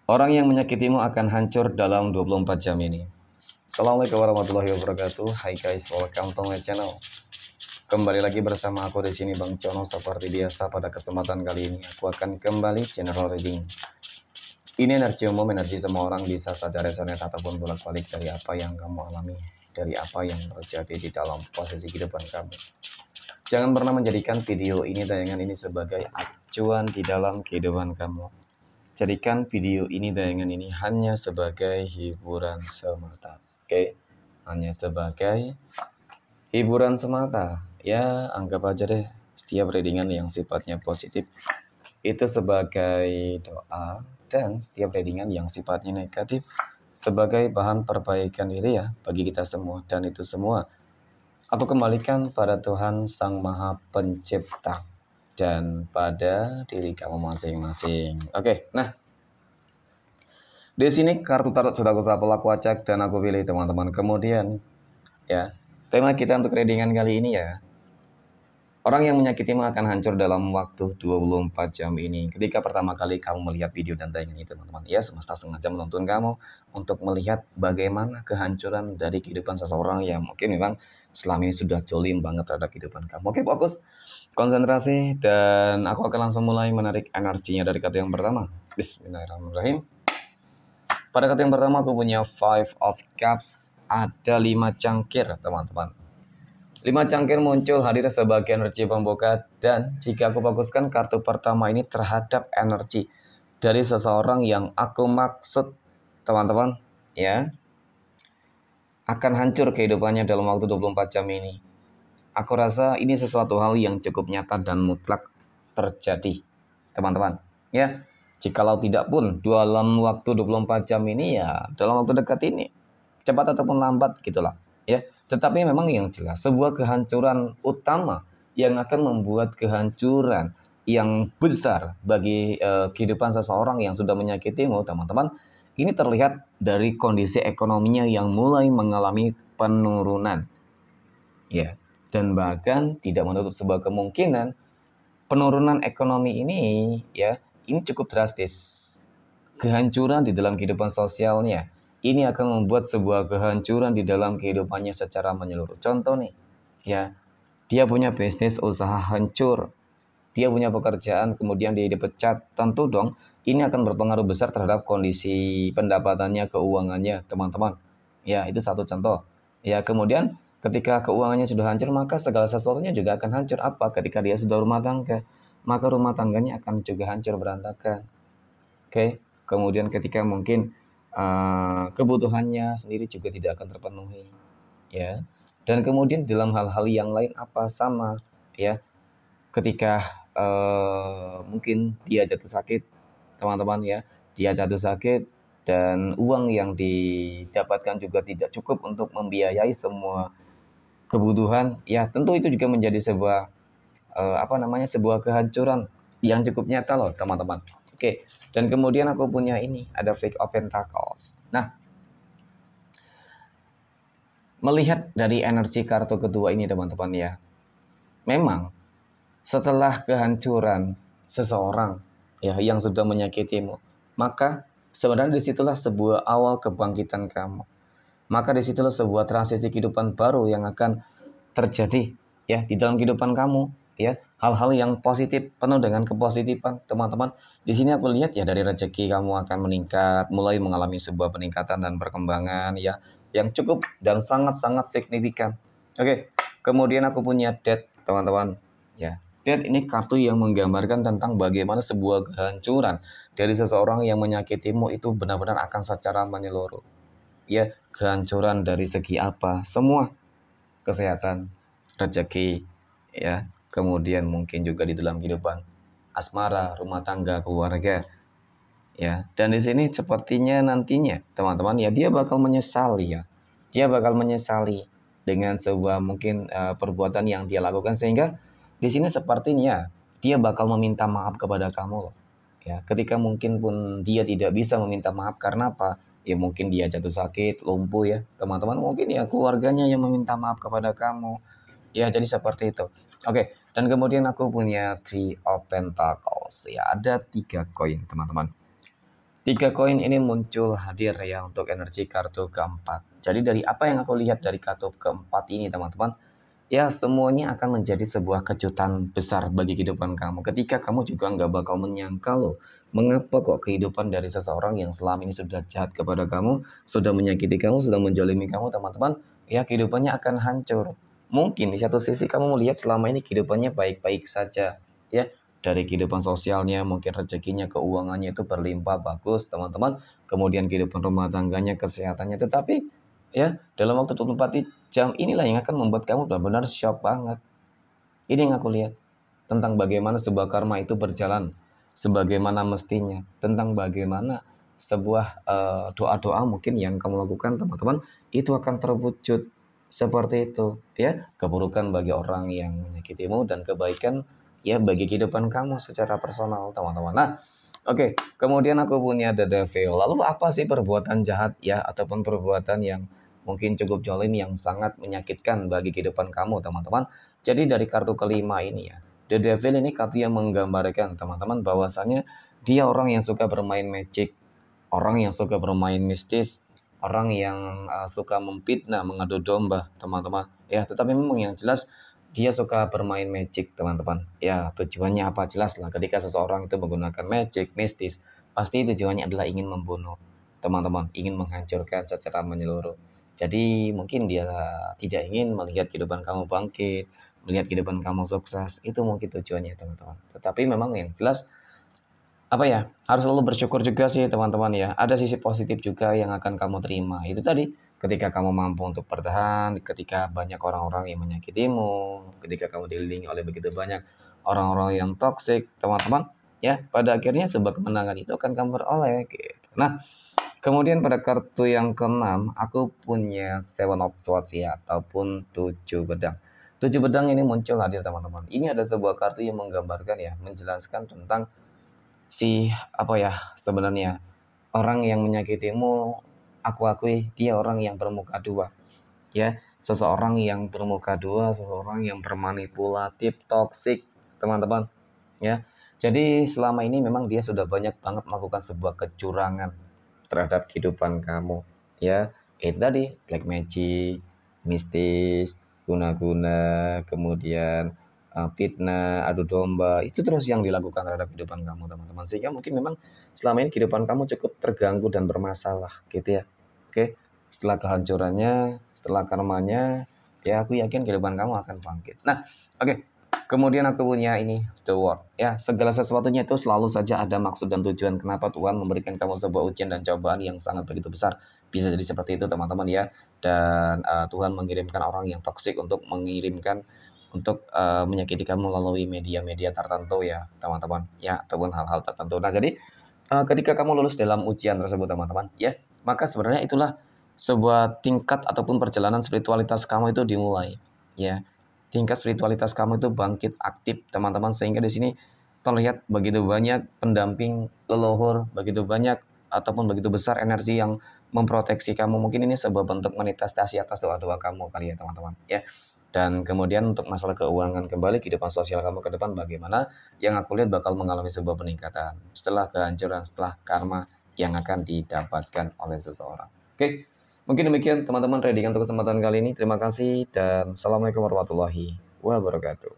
Orang yang menyakitimu akan hancur dalam 24 jam ini. Assalamualaikum warahmatullahi wabarakatuh. Hai guys, welcome to my channel. Kembali lagi bersama aku di sini Bang Cono. Seperti biasa pada kesempatan kali ini aku akan kembali general reading. Ini energi umum, energi semua orang, bisa saja resonate ataupun bolak-balik dari apa yang kamu alami, dari apa yang terjadi di dalam posisi kehidupan kamu. Jangan pernah menjadikan video ini, tayangan ini sebagai acuan di dalam kehidupan kamu. Jadikan video ini, tayangan ini hanya sebagai hiburan semata. Oke, hanya sebagai hiburan semata. Ya, anggap aja deh setiap readingan yang sifatnya positif itu sebagai doa, dan setiap readingan yang sifatnya negatif sebagai bahan perbaikan diri ya bagi kita semua. Dan itu semua aku kembalikan pada Tuhan Sang Maha Pencipta dan pada diri kamu masing-masing. Oke, nah di sini kartu tarot sudah aku shuffle, aku acak dan aku pilih teman-teman. Kemudian ya, tema kita untuk readingan kali ini ya, orang yang menyakitimu akan hancur dalam waktu 24 jam ini. Ketika pertama kali kamu melihat video dan tayangan itu teman-teman, ya semesta sengaja menuntun kamu untuk melihat bagaimana kehancuran dari kehidupan seseorang yang mungkin memang selama ini sudah jolim banget terhadap kehidupan kamu. Oke, fokus, konsentrasi, dan aku akan langsung mulai menarik energinya dari kartu yang pertama. Bismillahirrahmanirrahim. Pada kartu yang pertama aku punya Five of Cups. Ada 5 cangkir teman-teman. 5 cangkir muncul hadir sebagai energi pembuka. Dan jika aku fokuskan kartu pertama ini terhadap energi dari seseorang yang aku maksud teman-teman ya, akan hancur kehidupannya dalam waktu 24 jam ini. Aku rasa ini sesuatu hal yang cukup nyata dan mutlak terjadi teman-teman ya. Jikalau tidak pun dalam waktu 24 jam ini ya dalam waktu dekat ini, cepat ataupun lambat gitulah ya. Tetapi memang yang jelas sebuah kehancuran utama yang akan membuat kehancuran yang besar bagi kehidupan seseorang yang sudah menyakitimu teman-teman, ini terlihat dari kondisi ekonominya yang mulai mengalami penurunan ya. Dan bahkan tidak menutup sebuah kemungkinan penurunan ekonomi ini ya, ini cukup drastis. Kehancuran di dalam kehidupan sosialnya ini akan membuat sebuah kehancuran di dalam kehidupannya secara menyeluruh. Contoh nih ya, dia punya bisnis usaha hancur, dia punya pekerjaan kemudian dia dipecat, tentu dong ini akan berpengaruh besar terhadap kondisi pendapatannya, keuangannya teman-teman ya. Itu satu contoh ya. Kemudian ketika keuangannya sudah hancur, maka segala sesuatunya juga akan hancur. Apa? Ketika dia sudah rumah tangga, maka rumah tangganya akan juga hancur berantakan. Oke. Kemudian ketika mungkin kebutuhannya sendiri juga tidak akan terpenuhi ya. Dan kemudian dalam hal-hal yang lain apa sama ya, ketika mungkin dia jatuh sakit teman-teman ya, dia jatuh sakit dan uang yang didapatkan juga tidak cukup untuk membiayai semua kebutuhan ya, tentu itu juga menjadi sebuah sebuah kehancuran yang cukup nyata loh teman-teman. Oke, dan kemudian aku punya ini, ada Five of Pentacles. Nah, melihat dari energi kartu kedua ini teman-teman ya, memang setelah kehancuran seseorang ya yang sudah menyakitimu, maka sebenarnya disitulah sebuah awal kebangkitan kamu. Maka disitulah sebuah transisi kehidupan baru yang akan terjadi ya di dalam kehidupan kamu ya. Hal-hal yang positif, penuh dengan kepositifan teman-teman. Di sini aku lihat ya, dari rezeki kamu akan meningkat, mulai mengalami sebuah peningkatan dan perkembangan ya yang cukup dan sangat-sangat signifikan. Oke, kemudian aku punya Death teman-teman ya. Death ini kartu yang menggambarkan tentang bagaimana sebuah kehancuran dari seseorang yang menyakitimu itu benar-benar akan secara menyeluruh ya. Kehancuran dari segi apa? Semua, kesehatan, rezeki ya, kemudian mungkin juga di dalam kehidupan asmara, rumah tangga, keluarga ya. Dan di sini sepertinya nantinya teman-teman ya, dia bakal menyesali ya. Dia bakal menyesali dengan sebuah mungkin perbuatan yang dia lakukan, sehingga di sini sepertinya dia bakal meminta maaf kepada kamu loh ya. Ketika mungkin pun dia tidak bisa meminta maaf karena apa? Ya mungkin dia jatuh sakit, lumpuh ya teman-teman, mungkin ya keluarganya yang meminta maaf kepada kamu ya. Jadi seperti itu. Oke, dan kemudian aku punya Three of Pentacles ya, ada 3 koin teman-teman. Tiga koin ini muncul hadir ya untuk energi kartu keempat. Jadi dari apa yang aku lihat dari kartu keempat ini teman-teman, ya semuanya akan menjadi sebuah kejutan besar bagi kehidupan kamu. Ketika kamu juga nggak bakal menyangka loh, mengapa kok kehidupan dari seseorang yang selama ini sudah jahat kepada kamu, sudah menyakiti kamu, sudah menjolimi kamu teman-teman, ya kehidupannya akan hancur. Mungkin di satu sisi kamu melihat selama ini kehidupannya baik-baik saja, ya dari kehidupan sosialnya, mungkin rezekinya, keuangannya itu berlimpah bagus teman-teman, kemudian kehidupan rumah tangganya, kesehatannya, tetapi ya dalam waktu 24 jam inilah yang akan membuat kamu benar-benar shock banget. Ini yang aku lihat tentang bagaimana sebuah karma itu berjalan sebagaimana mestinya, tentang bagaimana sebuah doa-doa mungkin yang kamu lakukan teman-teman itu akan terwujud seperti itu ya, keburukan bagi orang yang menyakitimu dan kebaikan ya bagi kehidupan kamu secara personal teman-teman. Nah, oke, kemudian aku punya The Devil. Lalu apa sih perbuatan jahat ya ataupun perbuatan yang mungkin cukup jolim yang sangat menyakitkan bagi kehidupan kamu teman-teman? Jadi dari kartu kelima ini ya, The Devil ini kartu yang menggambarkan teman-teman bahwasanya dia orang yang suka bermain magic, orang yang suka bermain mistis, orang yang suka memfitnah, mengadu domba, teman-teman. Ya, tetapi memang yang jelas dia suka bermain magic, teman-teman. Ya, tujuannya apa jelas lah. Ketika seseorang itu menggunakan magic, mistis, pasti tujuannya adalah ingin membunuh, teman-teman, ingin menghancurkan secara menyeluruh. Jadi mungkin dia tidak ingin melihat kehidupan kamu bangkit, melihat kehidupan kamu sukses, itu mungkin tujuannya teman-teman. Tetapi memang yang jelas apa ya, harus selalu bersyukur juga sih teman-teman ya. Ada sisi positif juga yang akan kamu terima. Itu tadi, ketika kamu mampu untuk bertahan, ketika banyak orang-orang yang menyakitimu, ketika kamu dikelilingi oleh begitu banyak orang-orang yang toksik, teman-teman, ya, pada akhirnya sebuah kemenangan itu akan kamu peroleh gitu. Nah, kemudian pada kartu yang keenam, aku punya Seven of Swords ya, ataupun 7 pedang. 7 pedang ini muncul hadir teman-teman. Ini ada sebuah kartu yang menggambarkan ya, menjelaskan tentang si apa ya sebenarnya orang yang menyakitimu, aku akui dia orang yang bermuka dua ya, seseorang yang bermuka dua, seseorang yang bermanipulatif, toksik teman-teman ya. Jadi selama ini memang dia sudah banyak banget melakukan sebuah kecurangan terhadap kehidupan kamu ya, itu tadi black magic, mistis, guna-guna, kemudian fitnah, adu domba, itu terus yang dilakukan terhadap kehidupan kamu teman-teman, sehingga mungkin memang selama ini kehidupan kamu cukup terganggu dan bermasalah gitu ya. Oke, setelah kehancurannya, setelah karmanya, ya aku yakin kehidupan kamu akan bangkit. Nah, oke. Kemudian aku punya ini, the word. Ya, segala sesuatunya itu selalu saja ada maksud dan tujuan. Kenapa Tuhan memberikan kamu sebuah ujian dan cobaan yang sangat begitu besar. Bisa jadi seperti itu teman-teman ya. Dan Tuhan mengirimkan orang yang toksik untuk mengirimkan untuk menyakiti kamu melalui media-media tertentu ya teman-teman. Ya, ataupun hal-hal tertentu. Nah, jadi ketika kamu lulus dalam ujian tersebut teman-teman, ya, maka sebenarnya itulah sebuah tingkat ataupun perjalanan spiritualitas kamu itu dimulai. Ya, tingkat spiritualitas kamu itu bangkit aktif teman-teman, sehingga di sini terlihat begitu banyak pendamping leluhur, begitu banyak ataupun begitu besar energi yang memproteksi kamu. Mungkin ini sebuah bentuk manifestasi atas doa-doa kamu kali ya teman-teman ya. Dan kemudian untuk masalah keuangan kembali, kehidupan sosial kamu ke depan bagaimana, yang aku lihat bakal mengalami sebuah peningkatan setelah kehancuran, setelah karma yang akan didapatkan oleh seseorang. Oke, mungkin demikian teman-teman reading untuk kesempatan kali ini. Terima kasih dan assalamualaikum warahmatullahi wabarakatuh.